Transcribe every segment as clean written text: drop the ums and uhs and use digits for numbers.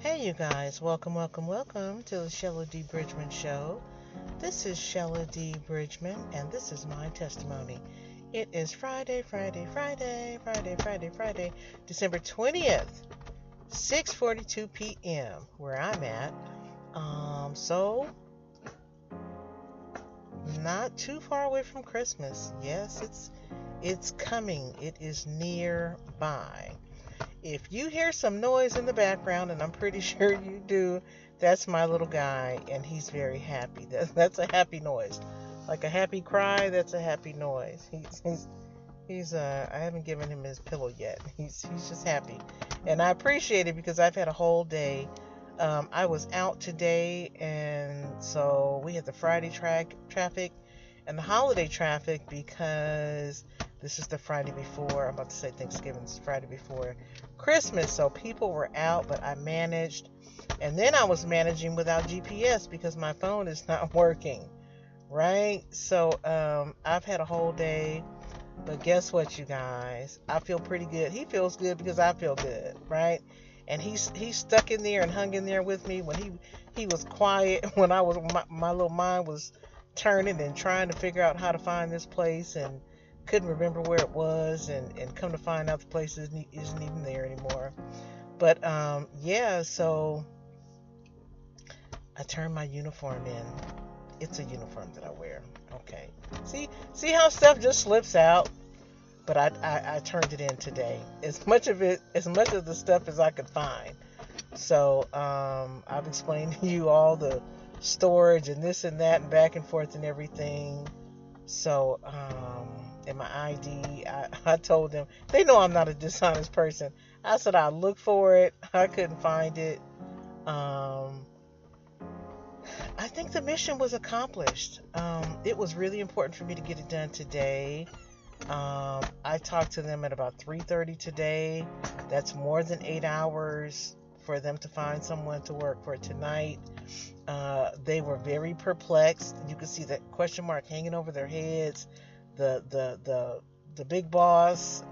Hey, you guys, welcome to the Shella D. Bridgman Show. This is Shella D. Bridgman, and this is my testimony. It is Friday, December 20th, 6:42 p.m., where I'm at. So, not too far away from Christmas. Yes, it's coming. It is nearby. If you hear some noise in the background, and I'm pretty sure you do, that's my little guy, and he's very happy. That's a happy noise. Like a happy cry, that's a happy noise. I haven't given him his pillow yet. He's just happy. And I appreciate it because I've had a whole day. I was out today, and so we had the Friday traffic and the holiday traffic because this is the Friday before, I'm about to say Thanksgiving, it's Friday before Christmas, so people were out, but I managed. And then I was managing without GPS because my phone is not working, right? So I've had a whole day, but guess what, you guys? I feel pretty good. He feels good because I feel good, right? And he's stuck in there and hung in there with me when he was quiet when I was my little mind was turning and trying to figure out how to find this place and couldn't remember where it was, and come to find out the place isn't even there anymore. But yeah, so I turned my uniform in. It's a uniform that I wear. Okay. See how stuff just slips out? But I turned it in today. As much of the stuff as I could find. So I've explained to you all the storage and this and that and back and forth and everything. So and my ID, I told them, they know I'm not a dishonest person. I said I looked for it. I couldn't find it. I think the mission was accomplished. It was really important for me to get it done today. I talked to them at about 3:30 today. That's more than 8 hours for them to find someone to work for tonight. They were very perplexed. You could see that question mark hanging over their heads. The big boss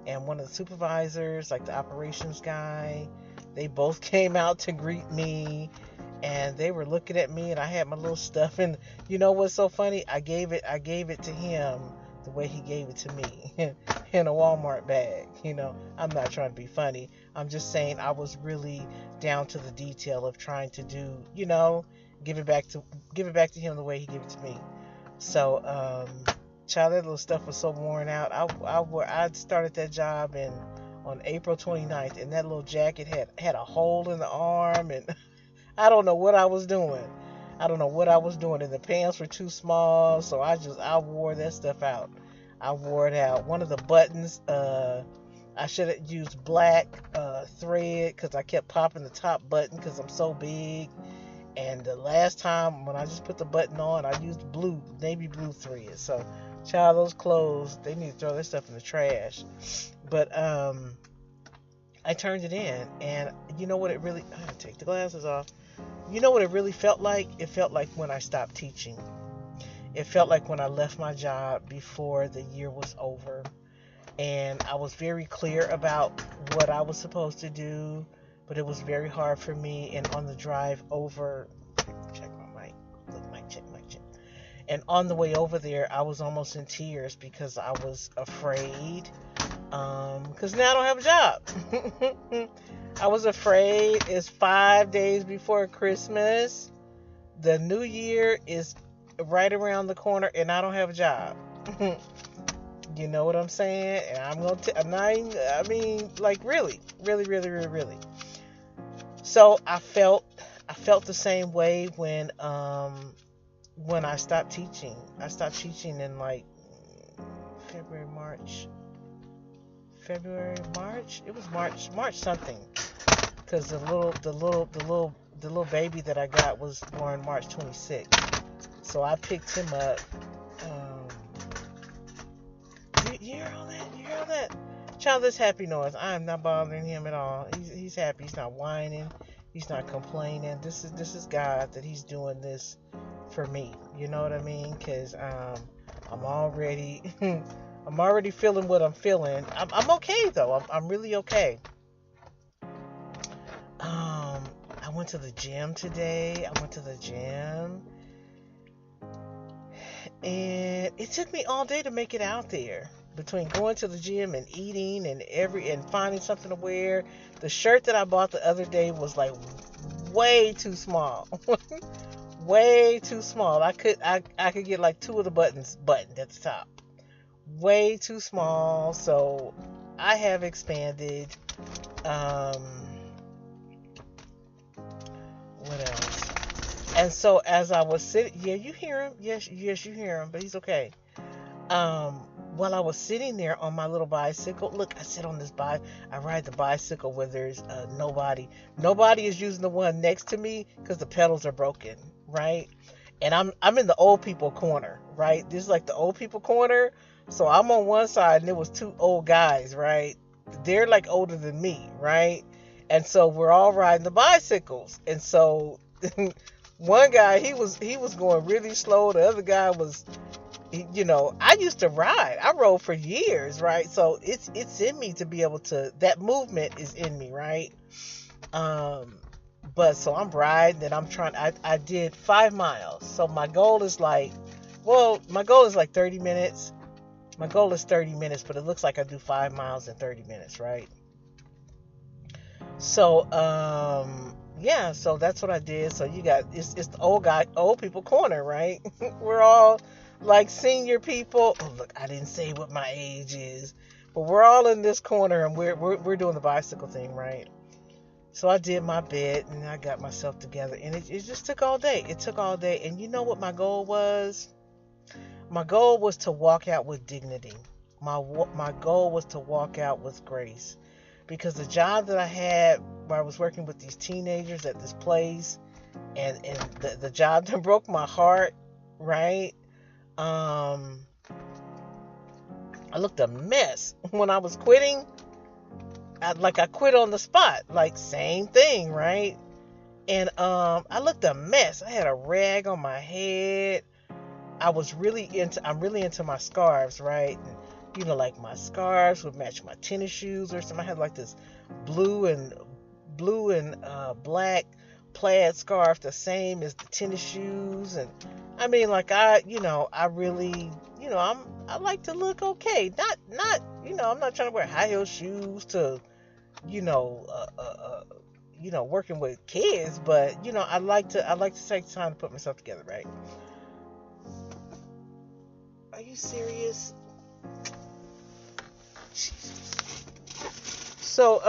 and one of the supervisors, like the operations guy, they both came out to greet me, and they were looking at me, and I had my little stuff, and you know what's so funny? I gave it to him the way he gave it to me in a Walmart bag. I'm not trying to be funny. I'm just saying I was really down to the detail of trying to do, give it back to him the way he gave it to me. So, child, that little stuff was so worn out. I started that job on April 29th, and that little jacket had a hole in the arm, and I don't know what I was doing. And the pants were too small, so I wore that stuff out. I wore it out. One of the buttons, I should have used black thread because I kept popping the top button because I'm so big. And the last time when I just put the button on, I used navy blue thread. So, child, those clothes, they need to throw their stuff in the trash. But I turned it in, and you know what it really, I gotta take the glasses off. You know what it really felt like? It felt like when I stopped teaching. It felt like when I left my job before the year was over. And I was very clear about what I was supposed to do, but it was very hard for me. And on the drive over, check my mic, look, mic check. And on the way over there, I was almost in tears because I was afraid, because now I don't have a job. I was afraid. It's 5 days before Christmas. The new year is right around the corner, and I don't have a job. You know what I'm saying? And I'm gonna. I mean, like really. So I felt the same way when I stopped teaching. I stopped teaching in like February, March. It was March something. Because the little baby that I got was born March 26th. So I picked him up. You hear all that? You hear all that? Child, this happy noise. I am not bothering him at all. He's happy. He's not whining. He's not complaining. This is God that He's doing this for me. You know what I mean? Because I'm already feeling what I'm feeling. I'm okay though. I'm really okay. I went to the gym today. And it took me all day to make it out there. Between going to the gym and eating and finding something to wear. The shirt that I bought the other day was like way too small. Way too small. I could get like two of the buttons buttoned at the top. Way too small. So I have expanded. What else? And so as I was sitting, yeah, you hear him. Yes, you hear him, but he's okay. While I was sitting there on my little bicycle, look, I sit on this bike. I ride the bicycle where there's nobody. Nobody is using the one next to me because the pedals are broken, right? And I'm in the old people corner, right? This is like the old people corner. So I'm on one side, and there was two old guys, right? They're like older than me, right? And so we're all riding the bicycles, and so one guy he was going really slow. The other guy was, I used to ride. I rode for years, right? So it's in me to be able to. That movement is in me, right? But so I'm riding, and I'm trying. I did 5 miles. So my goal is like 30 minutes. My goal is 30 minutes, but it looks like I do 5 miles in 30 minutes, right? So, yeah, so that's what I did. So you got, it's the old people corner, right? We're all like senior people. Oh, look, I didn't say what my age is, but we're all in this corner, and we're doing the bicycle thing, right? So I did my bit, and I got myself together, and it just took all day. It took all day. And you know what my goal was? My goal was to walk out with dignity. My goal was to walk out with grace. Because the job that I had where I was working with these teenagers at this place, and the job that broke my heart, right? I looked a mess when I was quitting. I quit on the spot, like same thing, right? And I looked a mess. I had a rag on my head. I'm really into my scarves, right? And, like my scarves would match my tennis shoes or something. I had like this blue and black plaid scarf, the same as the tennis shoes. And I mean, like I really, I like to look okay. Not, I'm not trying to wear high heel shoes to, working with kids, but I like to take time to put myself together, right? Are you serious? Jesus. So,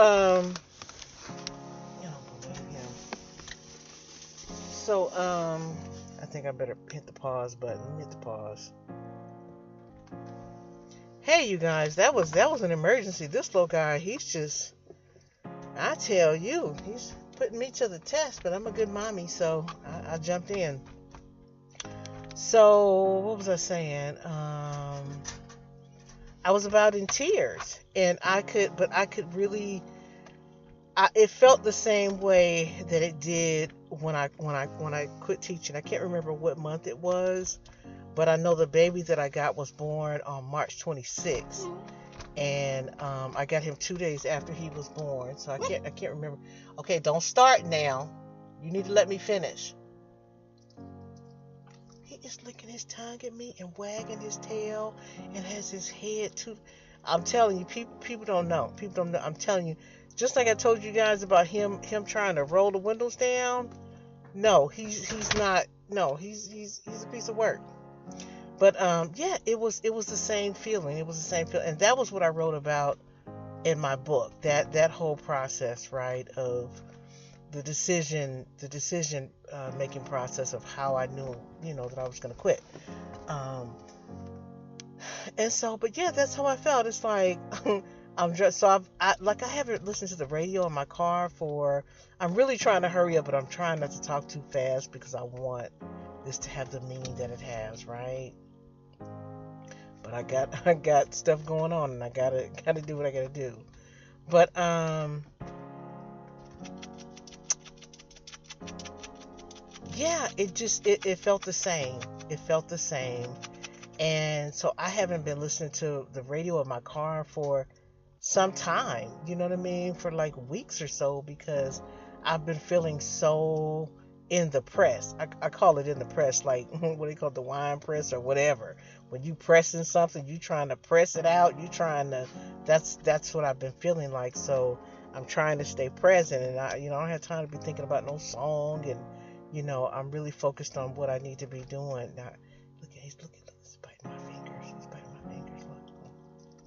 you don't believe him. So, I think I better hit the pause button. Let me hit the pause. Hey, you guys, that was an emergency. This little guy, I tell you, he's putting me to the test, but I'm a good mommy, so I jumped in. So, what was I saying? I was about in tears, and it felt the same way that it did when I quit teaching. I can't remember what month it was, but I know the baby that I got was born on March 26th, and I got him 2 days after he was born. So I can't remember. Okay, don't start now. You need to let me finish. He is licking his tongue at me and wagging his tail and has his head too. I'm telling you, people don't know. People don't know. I'm telling you, just like I told you guys about him trying to roll the windows down. No, he's not. No, he's a piece of work. But yeah, it was the same feeling. It was the same feeling, and that was what I wrote about in my book. That whole process, right, of the decision making process of how I knew, that I was going to quit. And so, but yeah, that's how I felt. It's like I'm just so I haven't listened to the radio in my car I'm really trying to hurry up, but I'm trying not to talk too fast because I want this to have the meaning that it has, right? But I got stuff going on, and I gotta do what I gotta do. But yeah, it felt the same. It felt the same. And so I haven't been listening to the radio in my car for some time, you know what I mean? For like weeks or so, because I've been feeling so in the press. I call it in the press, like what do you call it, the wine press or whatever. When you pressing something, you trying to press it out. You trying to. That's what I've been feeling like. So I'm trying to stay present, and I don't have time to be thinking about no song, and I'm really focused on what I need to be doing. Now, look, he's biting my fingers. He's biting my fingers. Look.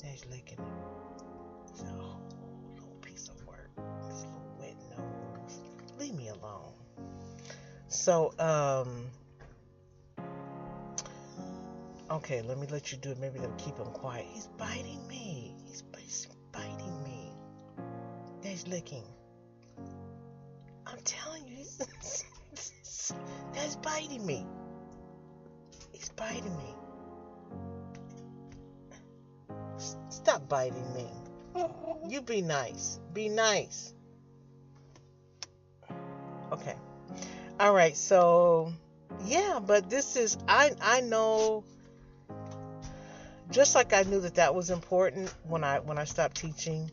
Now he's licking it. It's a whole little piece of work. This little wet nose. Leave me alone. So, okay, let me let you do it. Maybe that'll keep him quiet. He's biting me. He's biting me. Now he's licking. I'm telling you, that's biting me. He's biting me. Stop biting me. You be nice. Be nice. Okay. All right. So, yeah, but this is, I know, just like I knew that was important when I stopped teaching.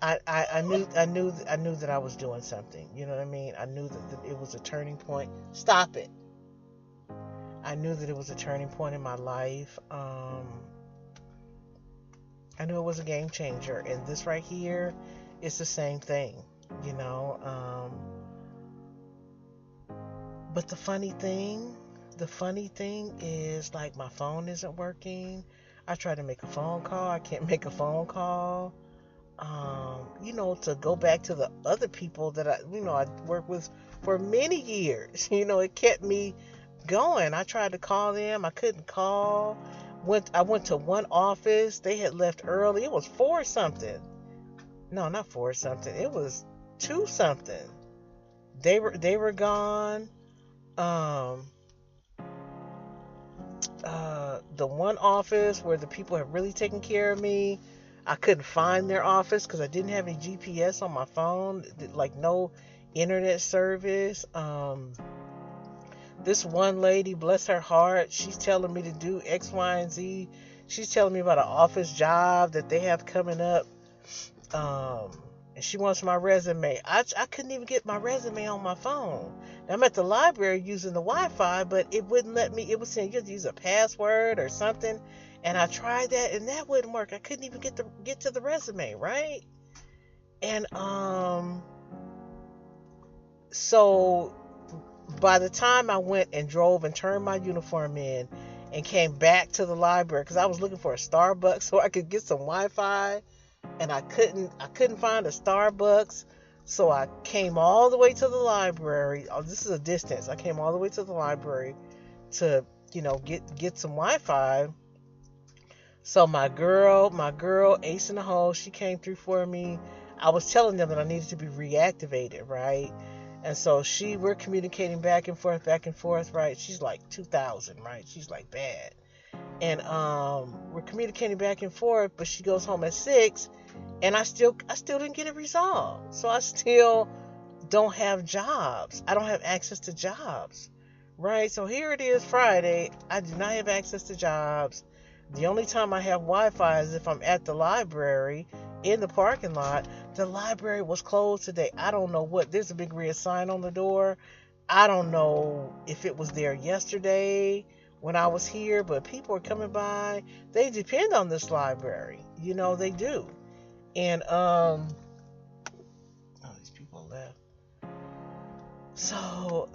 I knew that I was doing something. You know what I mean? I knew that it was a turning point. Stop it. I knew that it was a turning point in my life. I knew it was a game changer, and this right here is the same thing, But the funny thing is, like, my phone isn't working. I tried to make a phone call. I can't make a phone call. To go back to the other people that I worked with for many years. It kept me going. I tried to call them. I couldn't call. I went to one office. They had left early. It was 4 something. No, not 4 something. It was 2 something. They were gone. The one office where the people have really taken care of me, I couldn't find their office because I didn't have any GPS on my phone, like no internet service. This one lady, bless her heart, she's telling me to do X, Y, and Z. She's telling me about an office job that they have coming up. And she wants my resume. I couldn't even get my resume on my phone. Now, I'm at the library using the Wi-Fi, but it wouldn't let me. It was saying you have to use a password or something. And I tried that, and that wouldn't work. I couldn't even get to the resume, right? And so by the time I went and drove and turned my uniform in and came back to the library, because I was looking for a Starbucks so I could get some Wi-Fi, and I couldn't find a Starbucks, so I came all the way to the library. Oh, this is a distance. I came all the way to the library to get some Wi-Fi. So my girl Ace in the Hole, she came through for me. I was telling them that I needed to be reactivated, right? And so we're communicating back and forth, right? She's like 2,000, right? She's like bad. And we're communicating back and forth, but she goes home at 6, and I still didn't get it resolved. So I still don't have jobs. I don't have access to jobs, right? So here it is, Friday. I do not have access to jobs. The only time I have Wi-Fi is if I'm at the library in the parking lot. The library was closed today. I don't know what. There's a big red sign on the door. I don't know if it was there yesterday when I was here, but people are coming by. They depend on this library. They do. And these people left. So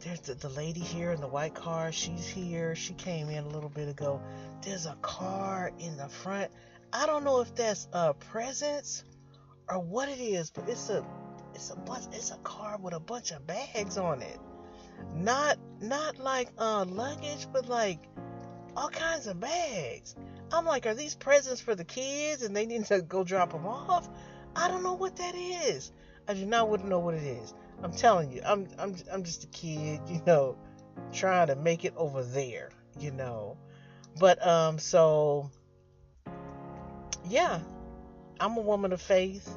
there's the lady here in the white car. She's here. She came in a little bit ago. There's a car in the front. I don't know if that's presents or what it is, but it's a car with a bunch of bags on it. Not like luggage, but like all kinds of bags. I'm like, are these presents for the kids and they need to go drop them off? I don't know what that is. I do not want to know what it is. I'm telling you, I'm just a kid, trying to make it over there, But so yeah, I'm a woman of faith.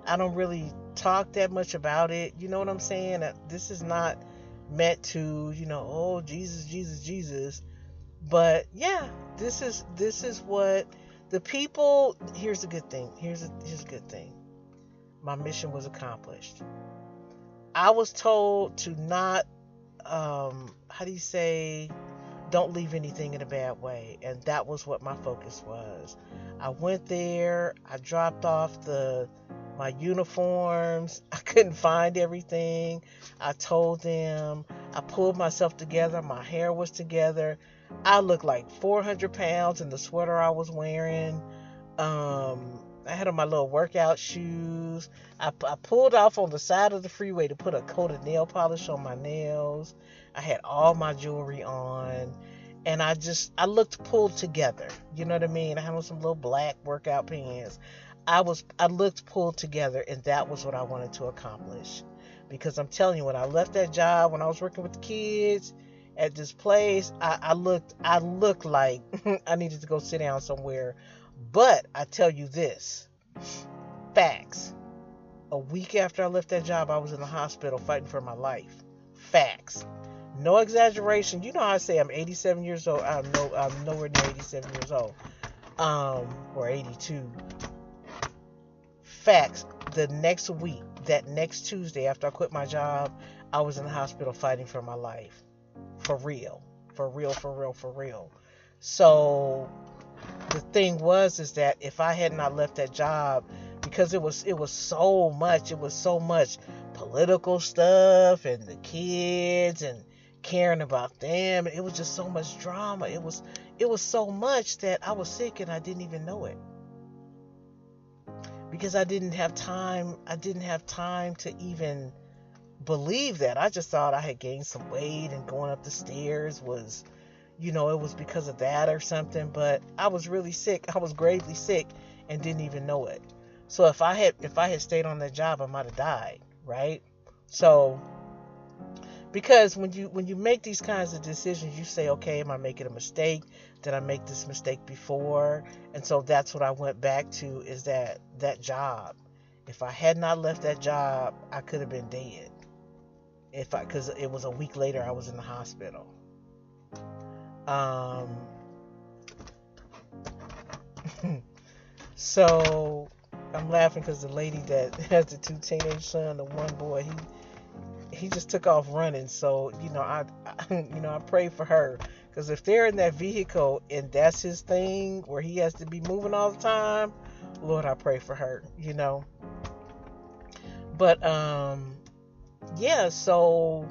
I don't really talk that much about it. You know what I'm saying? This is not meant to, oh, Jesus. But yeah, this is what the people. Here's a good thing. Here's a good thing. my mission was accomplished. I was told to not, how do you say, don't leave anything in a bad way. And that was what my focus was. I went there, I dropped off my uniforms. I couldn't find everything. I told them, I pulled myself together, my hair was together. I looked like 400 pounds in the sweater I was wearing. I had on my little workout shoes. I pulled off on the side of the freeway to put a coat of nail polish on my nails. I had all my jewelry on, and I looked pulled together. You know what I mean? I had on some little black workout pants. I looked pulled together, and that was what I wanted to accomplish. Because I'm telling you, when I left that job, when I was working with the kids at this place, I looked like I needed to go sit down somewhere. But I tell you this, facts. A week after I left that job, I was in the hospital fighting for my life. Facts. No exaggeration. You know how I say I'm 87 years old. I'm nowhere near 87 years old. Or 82. Facts. The next week, that next Tuesday after I quit my job, I was in the hospital fighting for my life. For real. For real, for real, for real. So the thing is that if I had not left that job, because it was so much political stuff and the kids and caring about them, it was just so much drama. It was so much that I was sick and I didn't even know it. Because I didn't have time to even believe that. I just thought I had gained some weight and going up the stairs was, it was because of that or something. But I was really sick. I was gravely sick and didn't even know it. So if I had stayed on that job, I might have died, right? So because when you make these kinds of decisions, you say, okay, am I making a mistake? Did I make this mistake before? And so that's what I went back to, is that job. If I had not left that job, I could have been dead. Because it was a week later, I was in the hospital. So I'm laughing because the lady that has the 2 teenage sons, the one boy, he just took off running. So I pray for her, because if they're in that vehicle and that's his thing where he has to be moving all the time, Lord, I pray for her. But yeah, so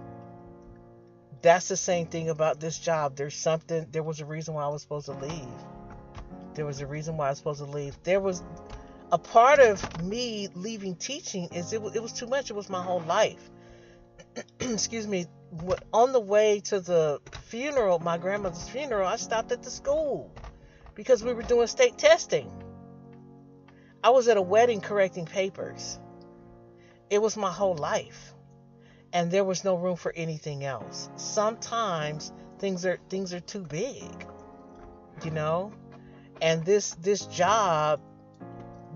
that's the same thing about this job. There was a reason why I was supposed to leave. There was a part of me leaving teaching is it was too much. It was my whole life. Excuse me. On the way to the funeral, my grandmother's funeral, I stopped at the school because we were doing state testing. I was at a wedding correcting papers. It was my whole life. And there was no room for anything else. Sometimes things are too big. And this job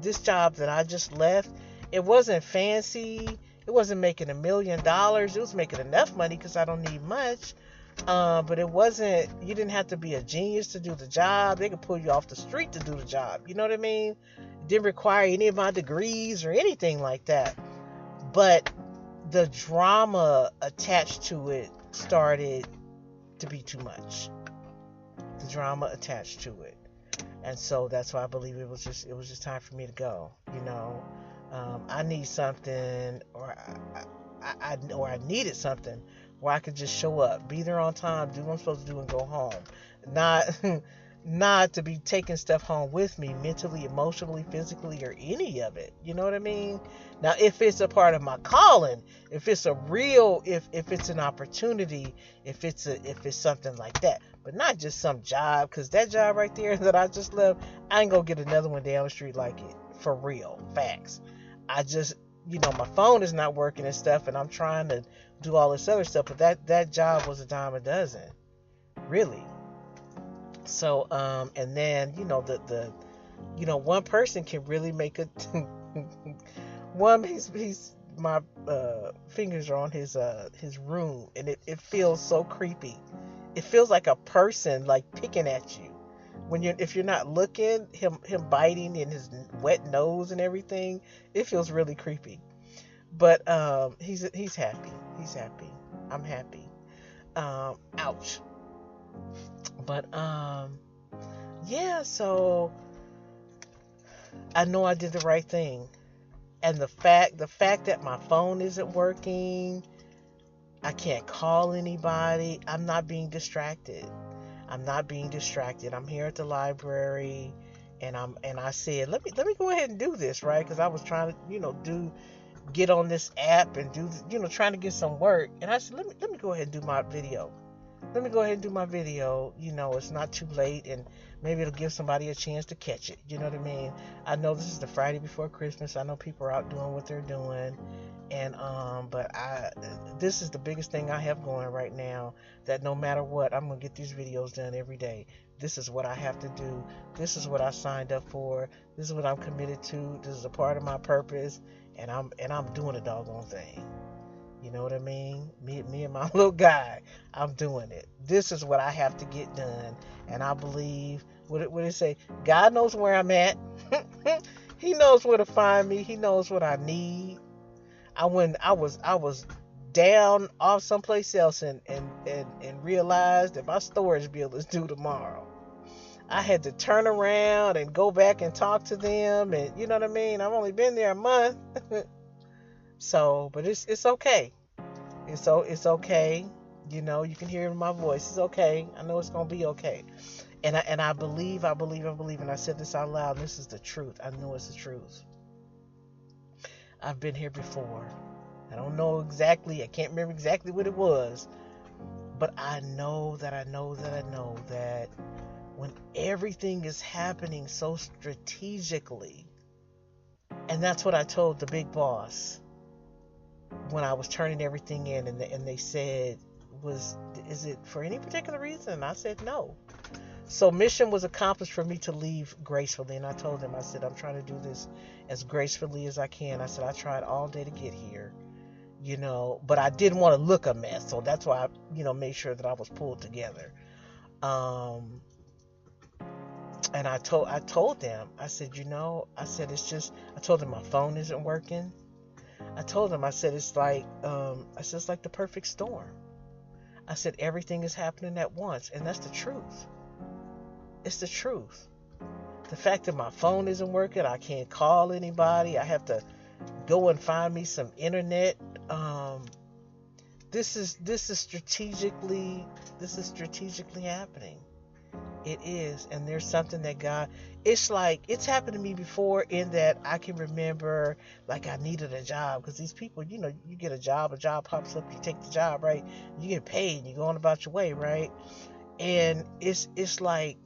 that I just left, it wasn't fancy. It wasn't making $1 million. It was making enough money because I don't need much. But it wasn't, you didn't have to be a genius to do the job. They could pull you off the street to do the job. You know what I mean? It didn't require any of my degrees or anything like that. But the drama attached to it started to be too much. The drama attached to it. And so that's why I believe it was just time for me to go. I need something, or I needed something where I could just show up, be there on time, do what I'm supposed to do, and go home. Not to be taking stuff home with me, mentally, emotionally, physically, or any of it. You know what I mean? Now, if it's a part of my calling, if it's an opportunity, if it's something like that, but not just some job, because that job right there that I just left, I ain't gonna get another one down the street like it. For real, facts. I just, my phone is not working and stuff, and I'm trying to do all this other stuff, but that job was a dime a dozen, really. So, and then, one person can really make a, my fingers are on his room, and it feels so creepy. It feels like a person, like, picking at you. if you're not looking, him biting in his wet nose and everything, it feels really creepy. But he's happy. He's happy. I'm happy. Ouch. But yeah, so I know I did the right thing. And the fact that my phone isn't working, I can't call anybody. I'm not being distracted. I'm not being distracted. I'm here at the library, and I said, let me go ahead and do this, right? Because I was trying to, get on this app and do, trying to get some work. And I said, let me go ahead and do my video. Let me go ahead and do my video. It's not too late, and maybe it'll give somebody a chance to catch it. You know what I mean? I know this is the Friday before Christmas. I know people are out doing what they're doing, and but this is the biggest thing I have going right now. That no matter what, I'm gonna get these videos done every day. This is what I have to do. This is what I signed up for. This is what I'm committed to. This is a part of my purpose, and I'm doing a doggone thing. You know what I mean? Me and my little guy, I'm doing it. This is what I have to get done. And I believe, what it say? God knows where I'm at. He knows where to find me. He knows what I need. I was down off someplace else and realized that my storage bill is due tomorrow. I had to turn around and go back and talk to them, and you know what I mean? I've only been there a month. So, but it's okay. It's okay. You can hear it in my voice. It's okay. I know it's gonna be okay. And I believe, and I said this out loud. And this is the truth. I know it's the truth. I've been here before. I don't know exactly. I can't remember exactly what it was, but I know that when everything is happening so strategically, and that's what I told the big boss when I was turning everything in, and they said, is it for any particular reason? And I said no. So mission was accomplished for me to leave gracefully, and I told them, I said, I'm trying to do this as gracefully as I can. I said, I tried all day to get here, but I didn't want to look a mess, so that's why I, made sure that I was pulled together. And I told them, I said, I told them my phone isn't working. I told them, I said, it's like the perfect storm. I said, everything is happening at once. And that's the truth. It's the truth. The fact that my phone isn't working, I can't call anybody. I have to go and find me some internet. This is strategically happening. It is. And there's something that God, it's like, it's happened to me before in that I can remember, like, I needed a job, because these people, you get a job pops up, you take the job, right? You get paid, you go on about your way, right? And it's like,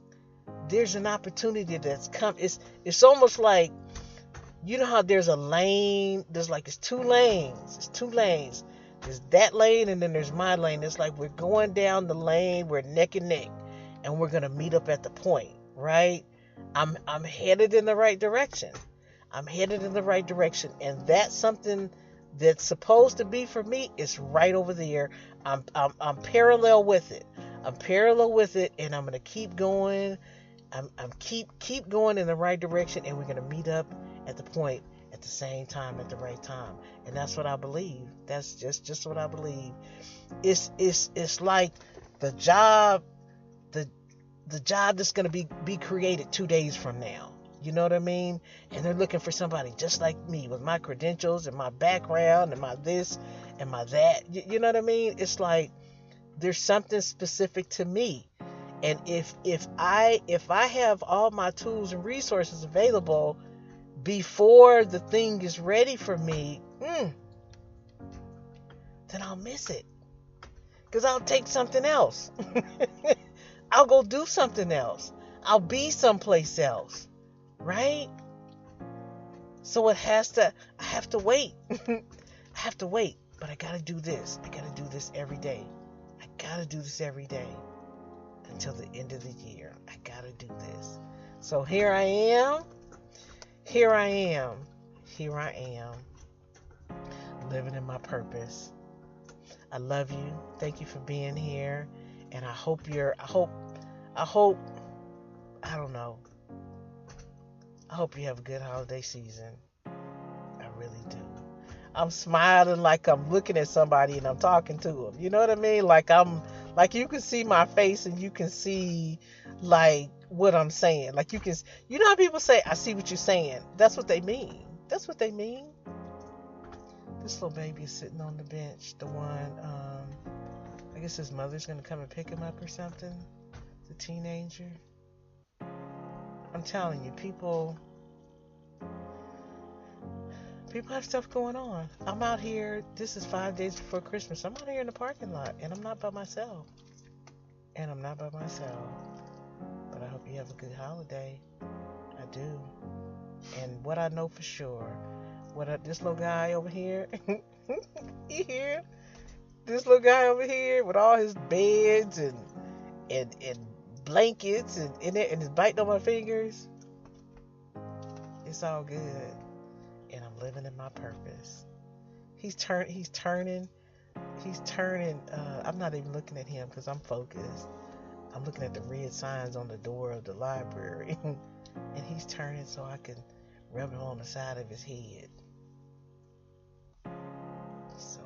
there's an opportunity that's come. It's almost like, how there's a lane, it's two lanes. There's that lane, and then there's my lane. It's like we're going down the lane, we're neck and neck, and we're gonna meet up at the point, right? I'm headed in the right direction. And that's something that's supposed to be for me. It's right over there. I'm parallel with it. And I'm gonna keep going. I'm keep going in the right direction, and we're gonna meet up at the point at the same time, at the right time. And that's what I believe. That's just what I believe. It's like the job that's going to be created 2 days from now. You know what I mean? And they're looking for somebody just like me, with my credentials and my background and my this and my that. You know what I mean? It's like there's something specific to me. And if I have all my tools and resources available before the thing is ready for me, then I'll miss it. Because I'll take something else. I'll go do something else. I'll be someplace else. Right? So I have to wait. I have to wait. But I gotta do this. I gotta do this every day. Until the end of the year. I gotta do this. So here I am. Living in my purpose. I love you. Thank you for being here. And I hope I don't know. I hope you have a good holiday season. I really do. I'm smiling like I'm looking at somebody and I'm talking to them. You know what I mean? Like you can see my face and you can see like what I'm saying. Like you know how people say, I see what you're saying. That's what they mean. That's what they mean. This little baby is sitting on the bench. The one, I guess his mother's going to come and pick him up or something. The teenager. I'm telling you, people have stuff going on. I'm out here. This is 5 days before Christmas. I'm out here in the parking lot, and I'm not by myself. But I hope you have a good holiday. I do. And what I know for sure, this little guy over here, you hear? This little guy over here with all his beds and blankets and it's biting on my fingers. It's all good. And I'm living in my purpose. He's turning. I'm not even looking at him because I'm focused. I'm looking at the red signs on the door of the library. And he's turning so I can rub him on the side of his head. He's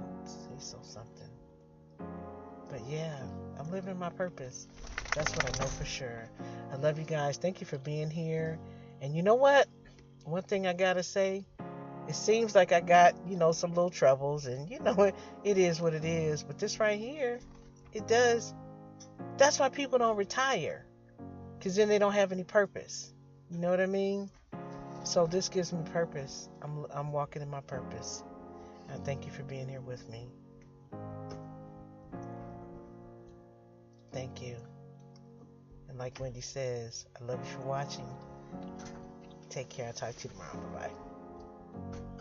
so something. But yeah, I'm living in my purpose. That's what I know for sure. I love you guys. Thank you for being here. And you know what? One thing I gotta say, it seems like I got, some little troubles, and it is what it is. But this right here, it does. That's why people don't retire, because then they don't have any purpose. You know what I mean? So this gives me purpose. I'm walking in my purpose. And thank you for being here with me. Thank you. And like Wendy says, I love you for watching. Take care. I'll talk to you tomorrow. Bye-bye.